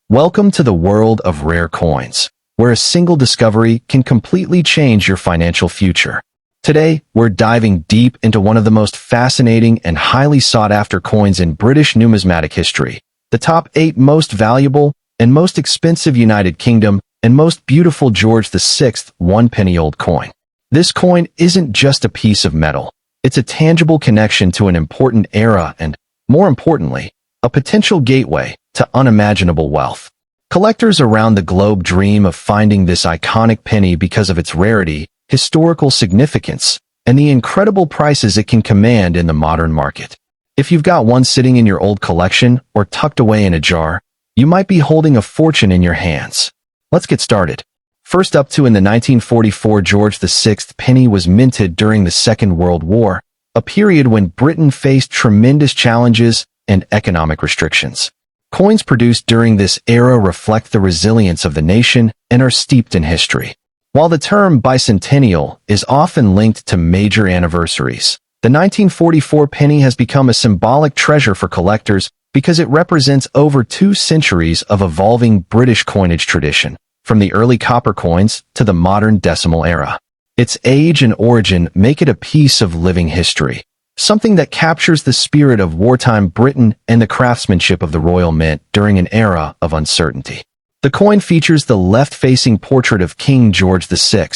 Welcome to the world of rare coins, where a single discovery can completely change your financial future. Today, we're diving deep into one of the most fascinating and highly sought-after coins in British numismatic history, the top 8 most valuable and most expensive United Kingdom and most beautiful George VI one-penny-old coin. This coin isn't just a piece of metal. It's a tangible connection to an important era and, more importantly, a potential gateway to unimaginable wealth. Collectors around the globe dream of finding this iconic penny because of its rarity, historical significance, and the incredible prices it can command in the modern market. If you've got one sitting in your old collection or tucked away in a jar, you might be holding a fortune in your hands. Let's get started. First up in the 1944 George VI penny was minted during the Second World War, a period when Britain faced tremendous challenges and economic restrictions. Coins produced during this era reflect the resilience of the nation and are steeped in history. While the term bicentennial is often linked to major anniversaries, the 1944 penny has become a symbolic treasure for collectors because it represents over 2 centuries of evolving British coinage tradition, from the early copper coins to the modern decimal era. Its age and origin make it a piece of living history, something that captures the spirit of wartime Britain and the craftsmanship of the Royal Mint during an era of uncertainty. The coin features the left-facing portrait of King George VI,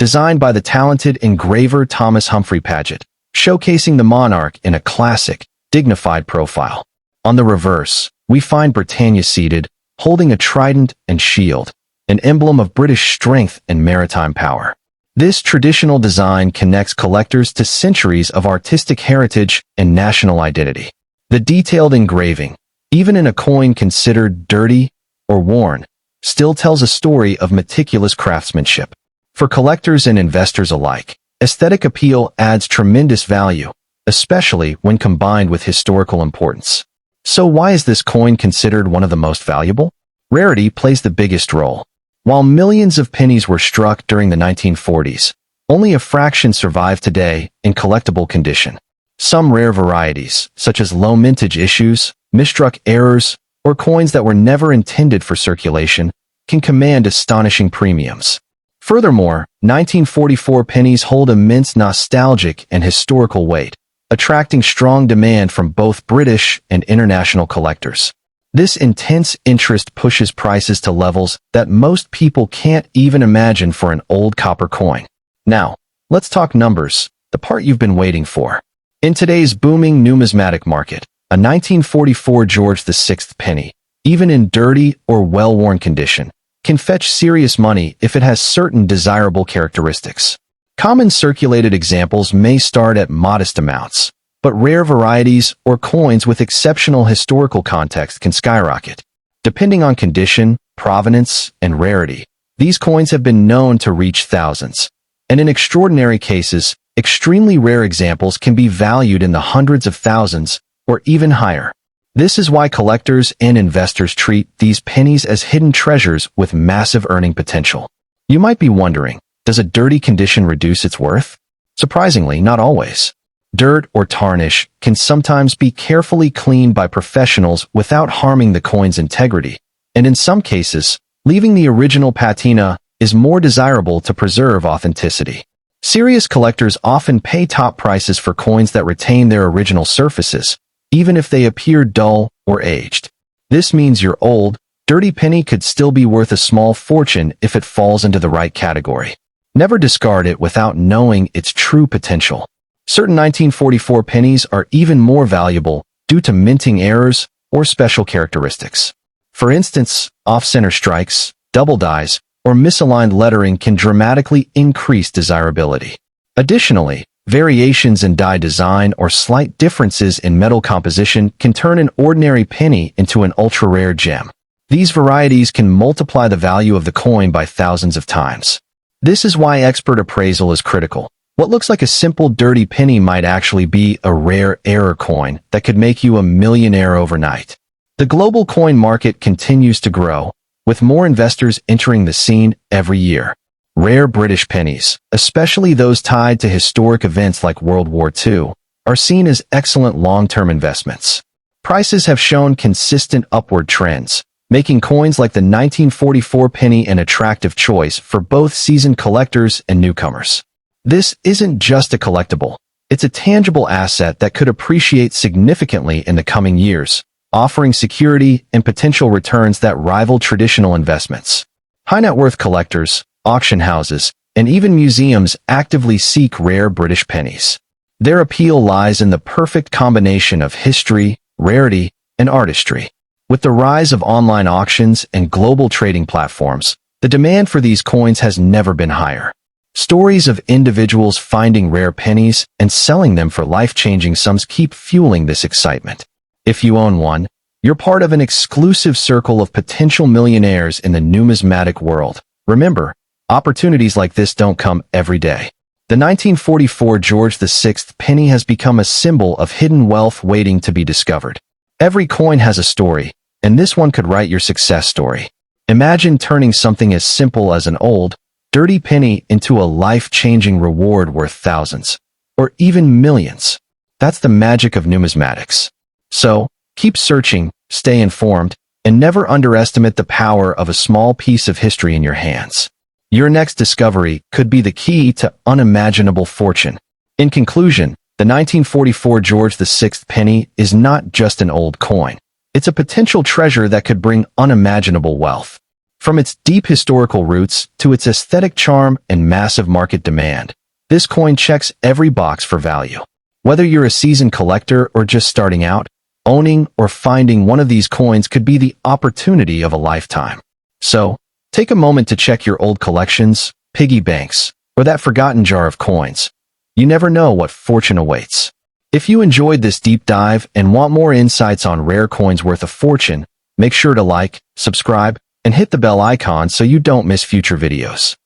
designed by the talented engraver Thomas Humphrey Paget, showcasing the monarch in a classic, dignified profile. On the reverse, we find Britannia seated, holding a trident and shield, an emblem of British strength and maritime power. This traditional design connects collectors to centuries of artistic heritage and national identity. The detailed engraving, even in a coin considered dirty or worn, still tells a story of meticulous craftsmanship. For collectors and investors alike, aesthetic appeal adds tremendous value, especially when combined with historical importance. So why is this coin considered one of the most valuable? Rarity plays the biggest role. While millions of pennies were struck during the 1940s, only a fraction survive today in collectible condition. Some rare varieties, such as low mintage issues, misstruck errors, or coins that were never intended for circulation, can command astonishing premiums. Furthermore, 1944 pennies hold immense nostalgic and historical weight, attracting strong demand from both British and international collectors. This intense interest pushes prices to levels that most people can't even imagine for an old copper coin. Now, let's talk numbers, the part you've been waiting for. In today's booming numismatic market, a 1944 George VI penny, even in dirty or well-worn condition, can fetch serious money if it has certain desirable characteristics. Common circulated examples may start at modest amounts, but rare varieties or coins with exceptional historical context can skyrocket. Depending on condition, provenance, and rarity, these coins have been known to reach thousands. And in extraordinary cases, extremely rare examples can be valued in the hundreds of thousands or even higher. This is why collectors and investors treat these pennies as hidden treasures with massive earning potential. You might be wondering, does a dirty condition reduce its worth? Surprisingly, not always. Dirt or tarnish can sometimes be carefully cleaned by professionals without harming the coin's integrity, and in some cases, leaving the original patina is more desirable to preserve authenticity. Serious collectors often pay top prices for coins that retain their original surfaces, even if they appear dull or aged. This means your old, dirty penny could still be worth a small fortune if it falls into the right category. Never discard it without knowing its true potential. Certain 1944 pennies are even more valuable due to minting errors or special characteristics. For instance, off-center strikes, double dies, or misaligned lettering can dramatically increase desirability. Additionally, variations in die design or slight differences in metal composition can turn an ordinary penny into an ultra-rare gem. These varieties can multiply the value of the coin by thousands of times. This is why expert appraisal is critical. What looks like a simple dirty penny might actually be a rare error coin that could make you a millionaire overnight. The global coin market continues to grow, with more investors entering the scene every year. Rare British pennies, especially those tied to historic events like World War II, are seen as excellent long-term investments. Prices have shown consistent upward trends, making coins like the 1944 penny an attractive choice for both seasoned collectors and newcomers. This isn't just a collectible. It's a tangible asset that could appreciate significantly in the coming years, offering security and potential returns that rival traditional investments. High net worth collectors, auction houses, and even museums actively seek rare British pennies. Their appeal lies in the perfect combination of history, rarity, and artistry. With the rise of online auctions and global trading platforms, the demand for these coins has never been higher. Stories of individuals finding rare pennies and selling them for life-changing sums keep fueling this excitement. If you own one, you're part of an exclusive circle of potential millionaires in the numismatic world. Remember, opportunities like this don't come every day. The 1944 George VI penny has become a symbol of hidden wealth waiting to be discovered. Every coin has a story, and this one could write your success story. Imagine turning something as simple as an old, dirty penny into a life-changing reward worth thousands, or even millions. That's the magic of numismatics. So, keep searching, stay informed, and never underestimate the power of a small piece of history in your hands. Your next discovery could be the key to unimaginable fortune. In conclusion, the 1944 George VI penny is not just an old coin. It's a potential treasure that could bring unimaginable wealth. From its deep historical roots to its aesthetic charm and massive market demand, this coin checks every box for value. Whether you're a seasoned collector or just starting out, owning or finding one of these coins could be the opportunity of a lifetime. So, take a moment to check your old collections, piggy banks, or that forgotten jar of coins. You never know what fortune awaits. If you enjoyed this deep dive and want more insights on rare coins worth a fortune, make sure to like, subscribe, and hit the bell icon so you don't miss future videos.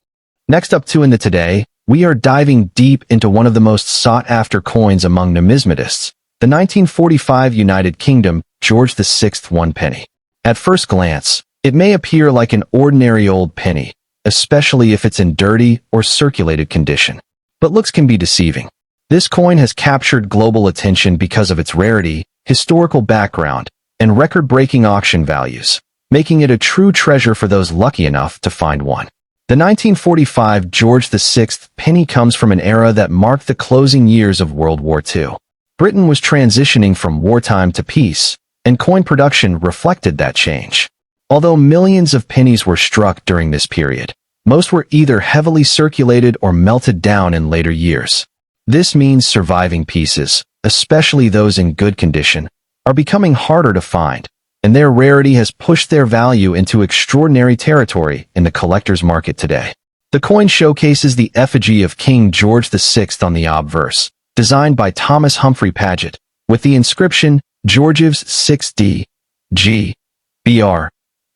Next up in the Today, we are diving deep into one of the most sought-after coins among numismatists, the 1945 United Kingdom George VI 1 penny. At first glance, it may appear like an ordinary old penny, especially if it's in dirty or circulated condition. But looks can be deceiving. This coin has captured global attention because of its rarity, historical background, and record-breaking auction values, making it a true treasure for those lucky enough to find one. The 1945 George VI penny comes from an era that marked the closing years of World War II. Britain was transitioning from wartime to peace, and coin production reflected that change. Although millions of pennies were struck during this period, most were either heavily circulated or melted down in later years. This means surviving pieces, especially those in good condition, are becoming harder to find, and their rarity has pushed their value into extraordinary territory in the collector's market today. The coin showcases the effigy of King George VI on the obverse, designed by Thomas Humphrey Paget, with the inscription Georgives 6D, G, BR,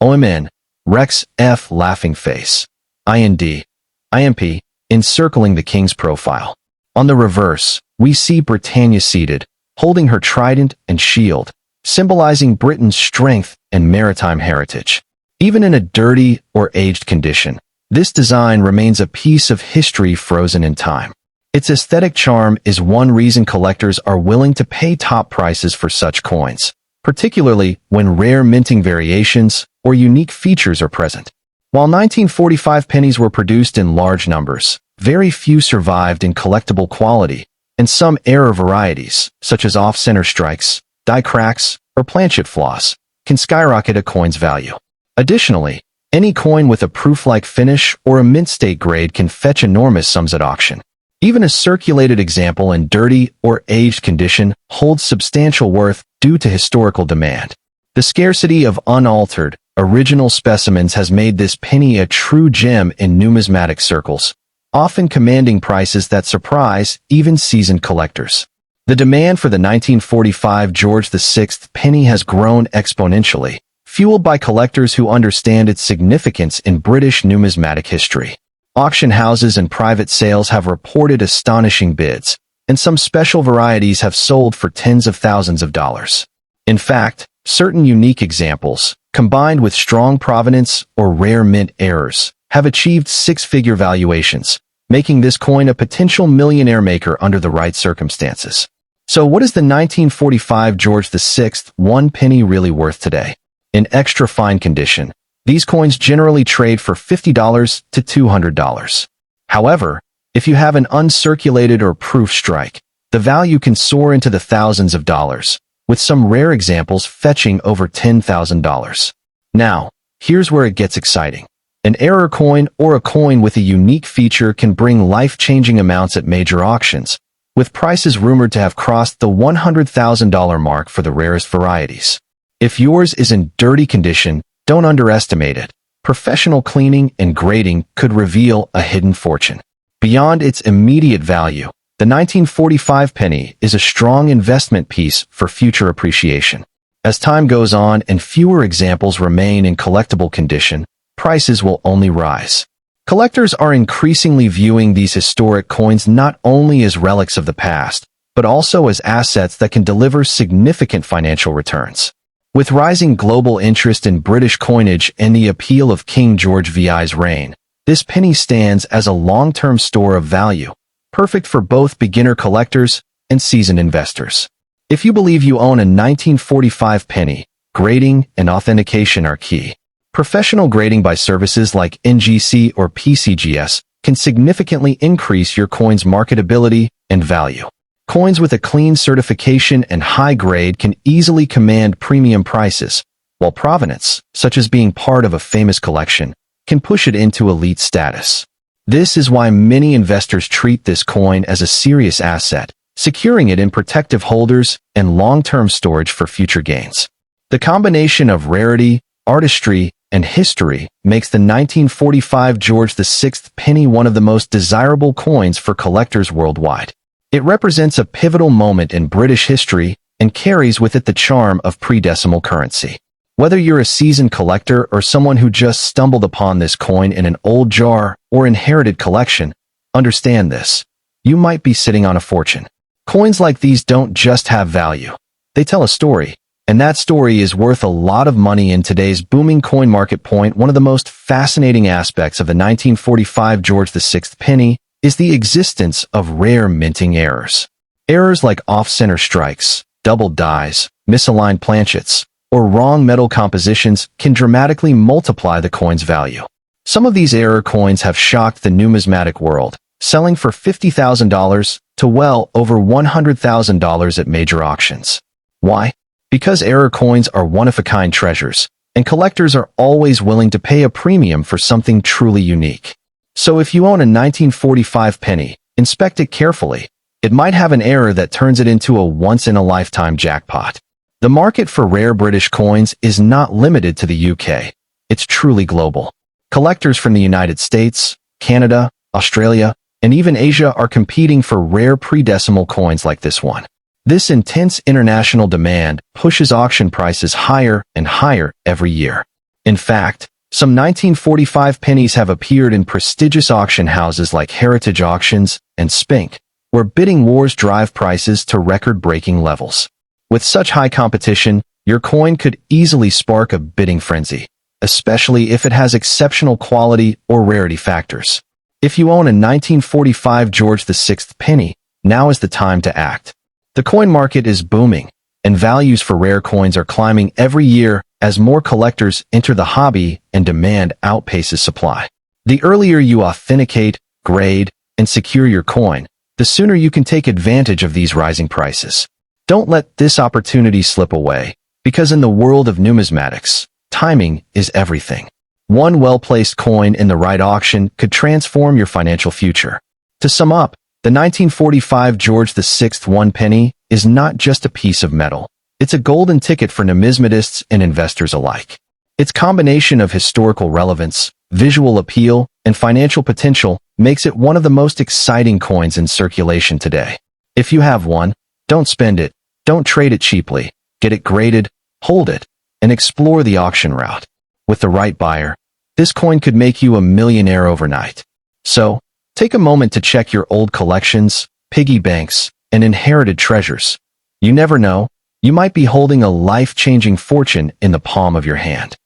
OMN, Rex F laughing face, IND, IMP, encircling the king's profile. On the reverse, we see Britannia seated, holding her trident and shield, symbolizing Britain's strength and maritime heritage. Even in a dirty or aged condition, this design remains a piece of history frozen in time. Its aesthetic charm is one reason collectors are willing to pay top prices for such coins, particularly when rare minting variations or unique features are present. While 1945 pennies were produced in large numbers, very few survived in collectible quality, and some error varieties, such as off-center strikes, die cracks, or planchet flaws, can skyrocket a coin's value. Additionally, any coin with a proof-like finish or a mint-state grade can fetch enormous sums at auction. Even a circulated example in dirty or aged condition holds substantial worth due to historical demand. The scarcity of unaltered, original specimens has made this penny a true gem in numismatic circles, often commanding prices that surprise even seasoned collectors. The demand for the 1945 George VI penny has grown exponentially, fueled by collectors who understand its significance in British numismatic history. Auction houses and private sales have reported astonishing bids, and some special varieties have sold for tens of thousands of dollars. In fact, certain unique examples, combined with strong provenance or rare mint errors, have achieved six-figure valuations, making this coin a potential millionaire maker under the right circumstances. So what is the 1945 George VI 1 penny really worth today? In extra fine condition, these coins generally trade for $50 to $200. However, if you have an uncirculated or proof strike, the value can soar into the thousands of dollars, with some rare examples fetching over $10,000. Now, here's where it gets exciting. An error coin or a coin with a unique feature can bring life-changing amounts at major auctions, with prices rumored to have crossed the $100,000 mark for the rarest varieties. If yours is in dirty condition, don't underestimate it. Professional cleaning and grading could reveal a hidden fortune. Beyond its immediate value, the 1945 penny is a strong investment piece for future appreciation. As time goes on and fewer examples remain in collectible condition, prices will only rise. Collectors are increasingly viewing these historic coins not only as relics of the past, but also as assets that can deliver significant financial returns. With rising global interest in British coinage and the appeal of King George VI's reign, this penny stands as a long-term store of value, perfect for both beginner collectors and seasoned investors. If you believe you own a 1945 penny, grading and authentication are key. Professional grading by services like NGC or PCGS can significantly increase your coin's marketability and value. Coins with a clean certification and high grade can easily command premium prices, while provenance, such as being part of a famous collection, can push it into elite status. This is why many investors treat this coin as a serious asset, securing it in protective holders and long-term storage for future gains. The combination of rarity, artistry, and history makes the 1945 George VI penny one of the most desirable coins for collectors worldwide. It represents a pivotal moment in British history and carries with it the charm of pre-decimal currency. Whether you're a seasoned collector or someone who just stumbled upon this coin in an old jar or inherited collection, understand this. You might be sitting on a fortune. Coins like these don't just have value. They tell a story, and that story is worth a lot of money in today's booming coin market. One of the most fascinating aspects of the 1945 George VI penny is the existence of rare minting errors. Errors like off-center strikes, doubled dies, misaligned planchets, or wrong metal compositions can dramatically multiply the coin's value. Some of these error coins have shocked the numismatic world, selling for $50,000 to well over $100,000 at major auctions. Why? Because error coins are one-of-a-kind treasures, and collectors are always willing to pay a premium for something truly unique. So if you own a 1945 penny, inspect it carefully. It might have an error that turns it into a once-in-a-lifetime jackpot. The market for rare British coins is not limited to the UK. It's truly global. Collectors from the United States, Canada, Australia, and even Asia are competing for rare pre-decimal coins like this one. This intense international demand pushes auction prices higher and higher every year. In fact, some 1945 pennies have appeared in prestigious auction houses like Heritage Auctions and Spink, where bidding wars drive prices to record-breaking levels. With such high competition, your coin could easily spark a bidding frenzy, especially if it has exceptional quality or rarity factors. If you own a 1945 George VI penny, now is the time to act. The coin market is booming, and values for rare coins are climbing every year as more collectors enter the hobby and demand outpaces supply. The earlier you authenticate, grade, and secure your coin, the sooner you can take advantage of these rising prices. Don't let this opportunity slip away, because in the world of numismatics, timing is everything. One well-placed coin in the right auction could transform your financial future. To sum up, the 1945 George VI 1 penny is not just a piece of metal. It's a golden ticket for numismatists and investors alike. Its combination of historical relevance, visual appeal, and financial potential makes it one of the most exciting coins in circulation today. If you have one, don't spend it, don't trade it cheaply, get it graded, hold it, and explore the auction route. With the right buyer, this coin could make you a millionaire overnight. So, take a moment to check your old collections, piggy banks, and inherited treasures. You never know, you might be holding a life-changing fortune in the palm of your hand.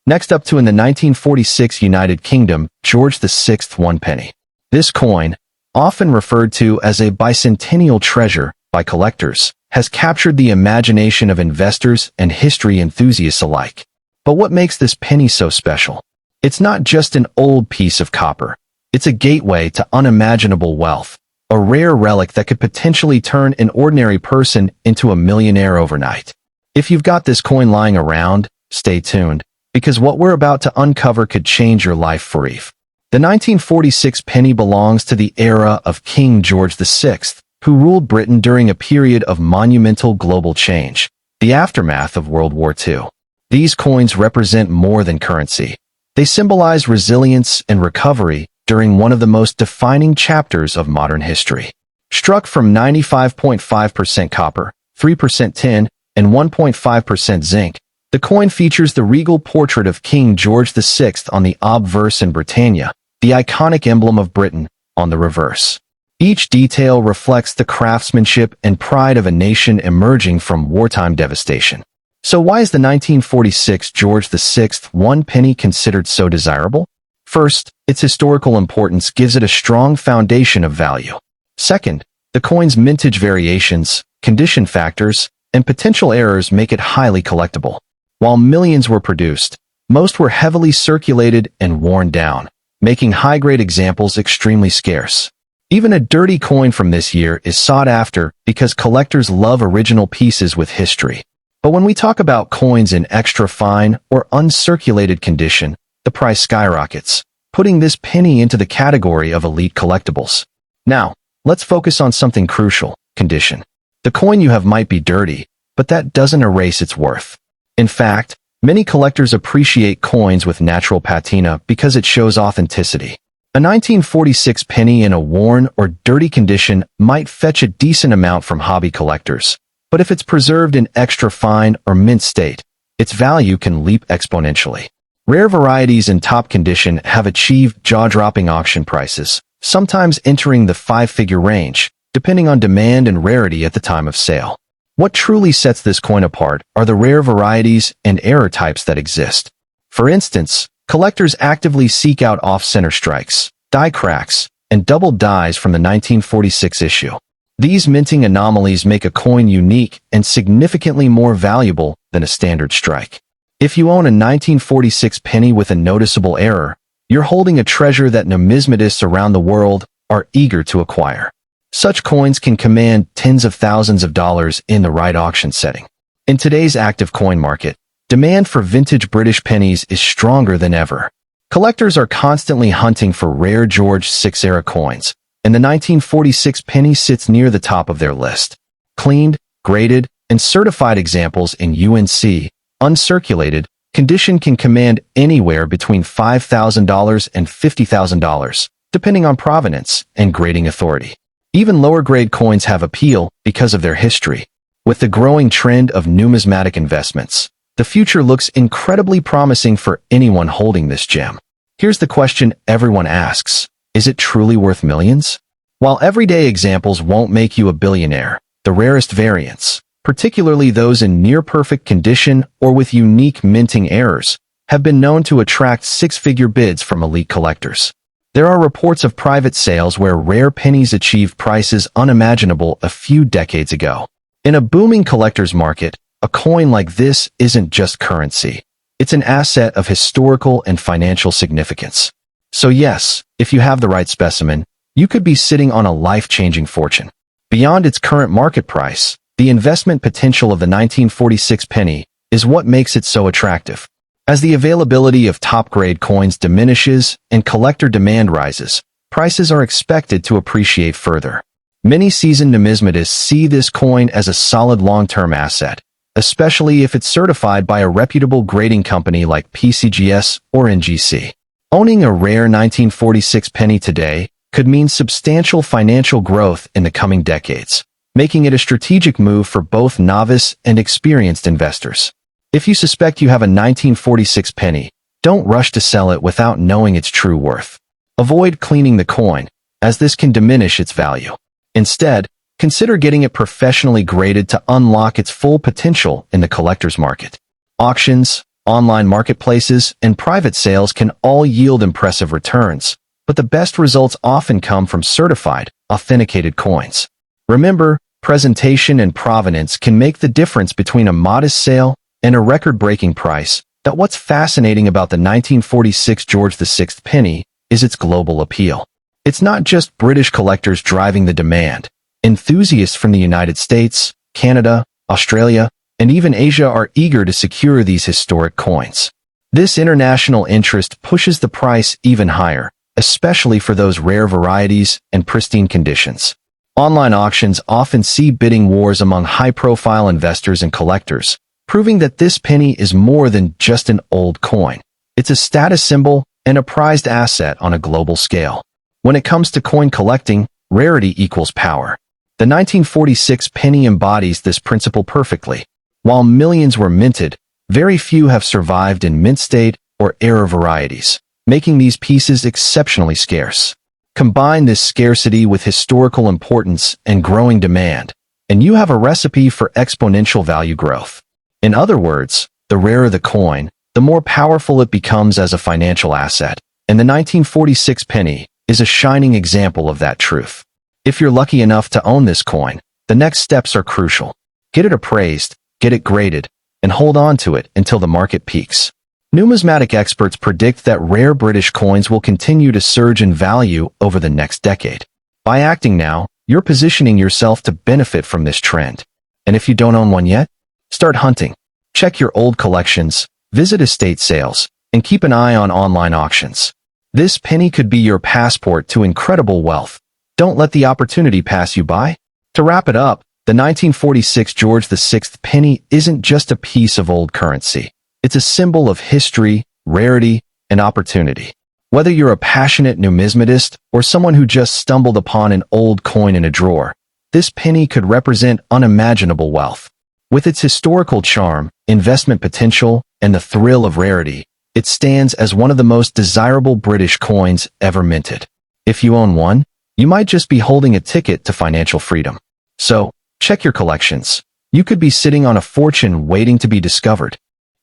Next up, in the 1946 United Kingdom, George VI 1 penny. This coin, often referred to as a bicentennial treasure by collectors, has captured the imagination of investors and history enthusiasts alike. But what makes this penny so special? It's not just an old piece of copper. It's a gateway to unimaginable wealth, a rare relic that could potentially turn an ordinary person into a millionaire overnight. If you've got this coin lying around, stay tuned, because what we're about to uncover could change your life forever. The 1946 penny belongs to the era of King George VI, who ruled Britain during a period of monumental global change, the aftermath of World War II. These coins represent more than currency. They symbolize resilience and recovery during one of the most defining chapters of modern history. Struck from 95.5% copper, 3% tin, and 1.5% zinc, the coin features the regal portrait of King George VI on the obverse and Britannia, the iconic emblem of Britain, on the reverse. Each detail reflects the craftsmanship and pride of a nation emerging from wartime devastation. So why is the 1946 George VI 1 penny considered so desirable? First, its historical importance gives it a strong foundation of value. Second, the coin's mintage variations, condition factors, and potential errors make it highly collectible. While millions were produced, most were heavily circulated and worn down, making high-grade examples extremely scarce. Even a dirty coin from this year is sought after because collectors love original pieces with history. But when we talk about coins in extra fine or uncirculated condition, the price skyrockets, putting this penny into the category of elite collectibles. Now, let's focus on something crucial: condition. The coin you have might be dirty, but that doesn't erase its worth. In fact, many collectors appreciate coins with natural patina because it shows authenticity. A 1946 penny in a worn or dirty condition might fetch a decent amount from hobby collectors, but if it's preserved in extra fine or mint state, its value can leap exponentially. Rare varieties in top condition have achieved jaw-dropping auction prices, sometimes entering the five-figure range, depending on demand and rarity at the time of sale. What truly sets this coin apart are the rare varieties and error types that exist. For instance, collectors actively seek out off-center strikes, die cracks, and double dies from the 1946 issue. These minting anomalies make a coin unique and significantly more valuable than a standard strike. If you own a 1946 penny with a noticeable error, you're holding a treasure that numismatists around the world are eager to acquire. Such coins can command tens of thousands of dollars in the right auction setting. In today's active coin market, demand for vintage British pennies is stronger than ever. Collectors are constantly hunting for rare George VI-era coins, and the 1946 penny sits near the top of their list. Cleaned, graded, and certified examples in UNC, uncirculated, condition can command anywhere between $5,000 and $50,000, depending on provenance and grading authority. Even lower-grade coins have appeal because of their history. With the growing trend of numismatic investments, the future looks incredibly promising for anyone holding this gem. Here's the question everyone asks: is it truly worth millions? While everyday examples won't make you a billionaire, the rarest variants, particularly those in near-perfect condition or with unique minting errors, have been known to attract six-figure bids from elite collectors. There are reports of private sales where rare pennies achieved prices unimaginable a few decades ago. In a booming collector's market, a coin like this isn't just currency. It's an asset of historical and financial significance. So yes, if you have the right specimen, you could be sitting on a life-changing fortune. Beyond its current market price, the investment potential of the 1946 penny is what makes it so attractive. As the availability of top-grade coins diminishes and collector demand rises, prices are expected to appreciate further. Many seasoned numismatists see this coin as a solid long-term asset, especially if it's certified by a reputable grading company like PCGS or NGC. Owning a rare 1946 penny today could mean substantial financial growth in the coming decades, making it a strategic move for both novice and experienced investors. If you suspect you have a 1946 penny, don't rush to sell it without knowing its true worth. Avoid cleaning the coin, as this can diminish its value. Instead, consider getting it professionally graded to unlock its full potential in the collector's market. Auctions, online marketplaces, and private sales can all yield impressive returns, but the best results often come from certified, authenticated coins. Remember, presentation and provenance can make the difference between a modest sale and a record-breaking price, that what's fascinating about the 1946 George VI penny is its global appeal. It's not just British collectors driving the demand. Enthusiasts from the United States, Canada, Australia, and even Asia are eager to secure these historic coins. This international interest pushes the price even higher, especially for those rare varieties and pristine conditions. Online auctions often see bidding wars among high-profile investors and collectors, proving that this penny is more than just an old coin. It's a status symbol and a prized asset on a global scale. When it comes to coin collecting, rarity equals power. The 1946 penny embodies this principle perfectly. While millions were minted, very few have survived in mint state or error varieties, making these pieces exceptionally scarce. Combine this scarcity with historical importance and growing demand, and you have a recipe for exponential value growth. In other words, the rarer the coin, the more powerful it becomes as a financial asset, and the 1946 penny is a shining example of that truth. If you're lucky enough to own this coin, the next steps are crucial. Get it appraised, get it graded, and hold on to it until the market peaks. Numismatic experts predict that rare British coins will continue to surge in value over the next decade. By acting now, you're positioning yourself to benefit from this trend. And if you don't own one yet, start hunting. Check your old collections, visit estate sales, and keep an eye on online auctions. This penny could be your passport to incredible wealth. Don't let the opportunity pass you by. To wrap it up, the 1946 George VI penny isn't just a piece of old currency. It's a symbol of history, rarity, and opportunity. Whether you're a passionate numismatist or someone who just stumbled upon an old coin in a drawer, this penny could represent unimaginable wealth. With its historical charm, investment potential, and the thrill of rarity, it stands as one of the most desirable British coins ever minted. If you own one, you might just be holding a ticket to financial freedom. So, check your collections. You could be sitting on a fortune waiting to be discovered.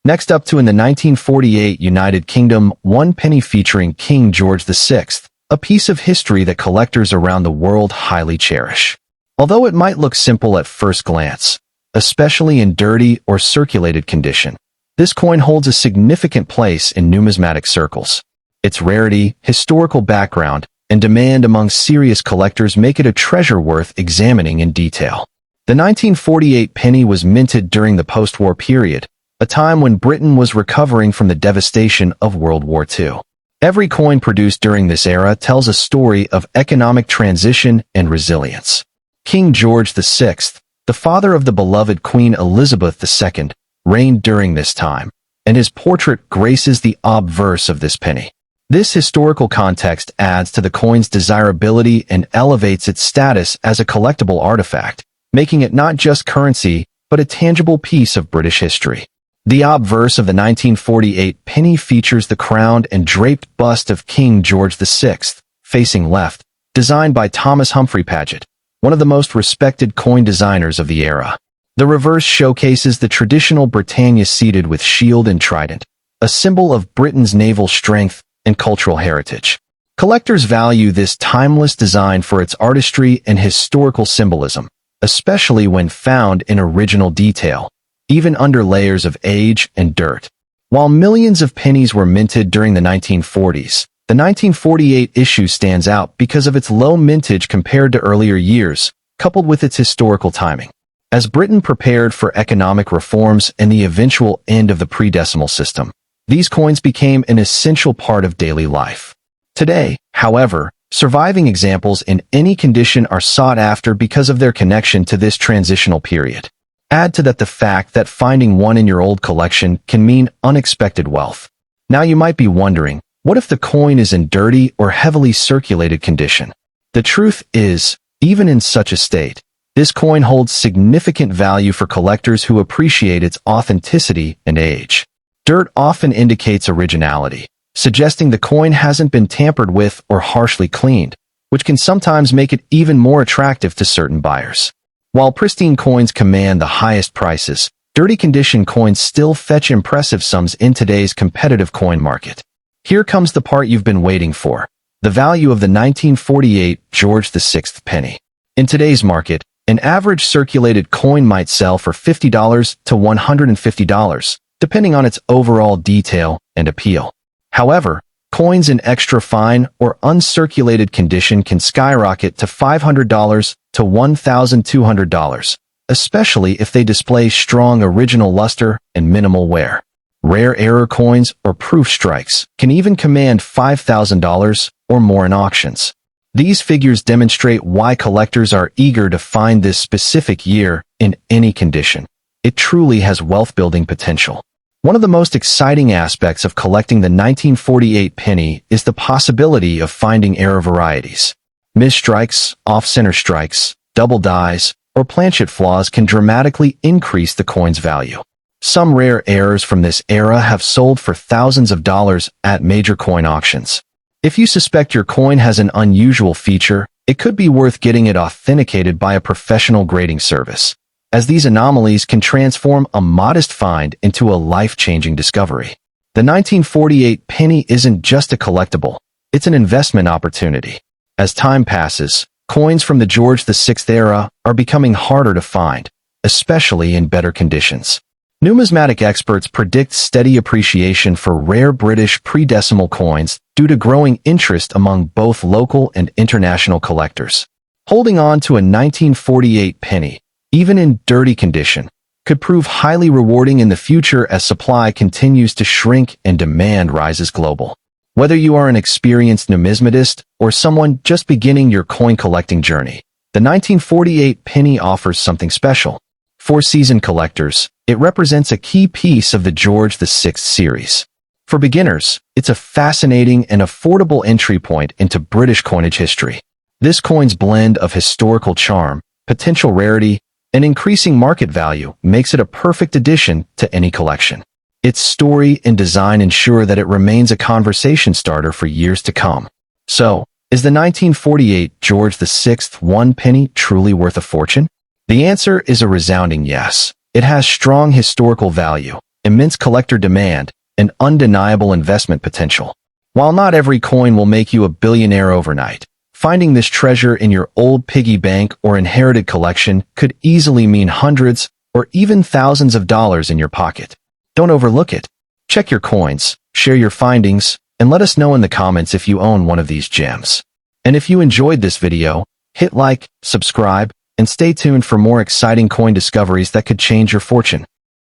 Next up in the 1948 United Kingdom, one penny featuring King George VI, a piece of history that collectors around the world highly cherish. Although it might look simple at first glance, especially in dirty or circulated condition, this coin holds a significant place in numismatic circles. Its rarity, historical background, and demand among serious collectors make it a treasure worth examining in detail. The 1948 penny was minted during the post-war period, a time when Britain was recovering from the devastation of World War II. Every coin produced during this era tells a story of economic transition and resilience. King George VI, the father of the beloved Queen Elizabeth II, reigned during this time, and his portrait graces the obverse of this penny. This historical context adds to the coin's desirability and elevates its status as a collectible artifact, making it not just currency, but a tangible piece of British history. The obverse of the 1948 penny features the crowned and draped bust of King George VI, facing left, designed by Thomas Humphrey Paget, one of the most respected coin designers of the era. The reverse showcases the traditional Britannia seated with shield and trident, a symbol of Britain's naval strength and cultural heritage. Collectors value this timeless design for its artistry and historical symbolism, especially when found in original detail, even under layers of age and dirt. While millions of pennies were minted during the 1940s, the 1948 issue stands out because of its low mintage compared to earlier years, coupled with its historical timing. As Britain prepared for economic reforms and the eventual end of the pre-decimal system, these coins became an essential part of daily life. Today, however, surviving examples in any condition are sought after because of their connection to this transitional period. Add to that the fact that finding one in your old collection can mean unexpected wealth. Now you might be wondering, what if the coin is in dirty or heavily circulated condition? The truth is, even in such a state, this coin holds significant value for collectors who appreciate its authenticity and age. Dirt often indicates originality, suggesting the coin hasn't been tampered with or harshly cleaned, which can sometimes make it even more attractive to certain buyers. While pristine coins command the highest prices, dirty condition coins still fetch impressive sums in today's competitive coin market. Here comes the part you've been waiting for: the value of the 1948 George VI penny. In today's market, an average circulated coin might sell for $50 to $150, depending on its overall detail and appeal. However, coins in extra fine or uncirculated condition can skyrocket to $500 to $1,200, especially if they display strong original luster and minimal wear. Rare error coins or proof strikes can even command $5,000 or more in auctions. These figures demonstrate why collectors are eager to find this specific year in any condition. It truly has wealth-building potential. One of the most exciting aspects of collecting the 1948 penny is the possibility of finding error varieties. Missed strikes, off-center strikes, double dies, or planchet flaws can dramatically increase the coin's value. Some rare errors from this era have sold for thousands of dollars at major coin auctions. If you suspect your coin has an unusual feature, it could be worth getting it authenticated by a professional grading service, as these anomalies can transform a modest find into a life-changing discovery. The 1948 penny isn't just a collectible, it's an investment opportunity. As time passes, coins from the George VI era are becoming harder to find, especially in better conditions. Numismatic experts predict steady appreciation for rare British pre-decimal coins due to growing interest among both local and international collectors. Holding on to a 1948 penny, even in dirty condition, could prove highly rewarding in the future as supply continues to shrink and demand rises global. Whether you are an experienced numismatist or someone just beginning your coin collecting journey, the 1948 penny offers something special. For seasoned collectors, it represents a key piece of the George VI series. For beginners, it's a fascinating and affordable entry point into British coinage history. This coin's blend of historical charm, potential rarity, and increasing market value makes it a perfect addition to any collection. Its story and design ensure that it remains a conversation starter for years to come. So, is the 1948 George VI 1 penny truly worth a fortune? The answer is a resounding yes. It has strong historical value, immense collector demand, and undeniable investment potential. While not every coin will make you a billionaire overnight, finding this treasure in your old piggy bank or inherited collection could easily mean hundreds or even thousands of dollars in your pocket. Don't overlook it. Check your coins, share your findings, and let us know in the comments if you own one of these gems. And if you enjoyed this video, hit like, subscribe, and stay tuned for more exciting coin discoveries that could change your fortune.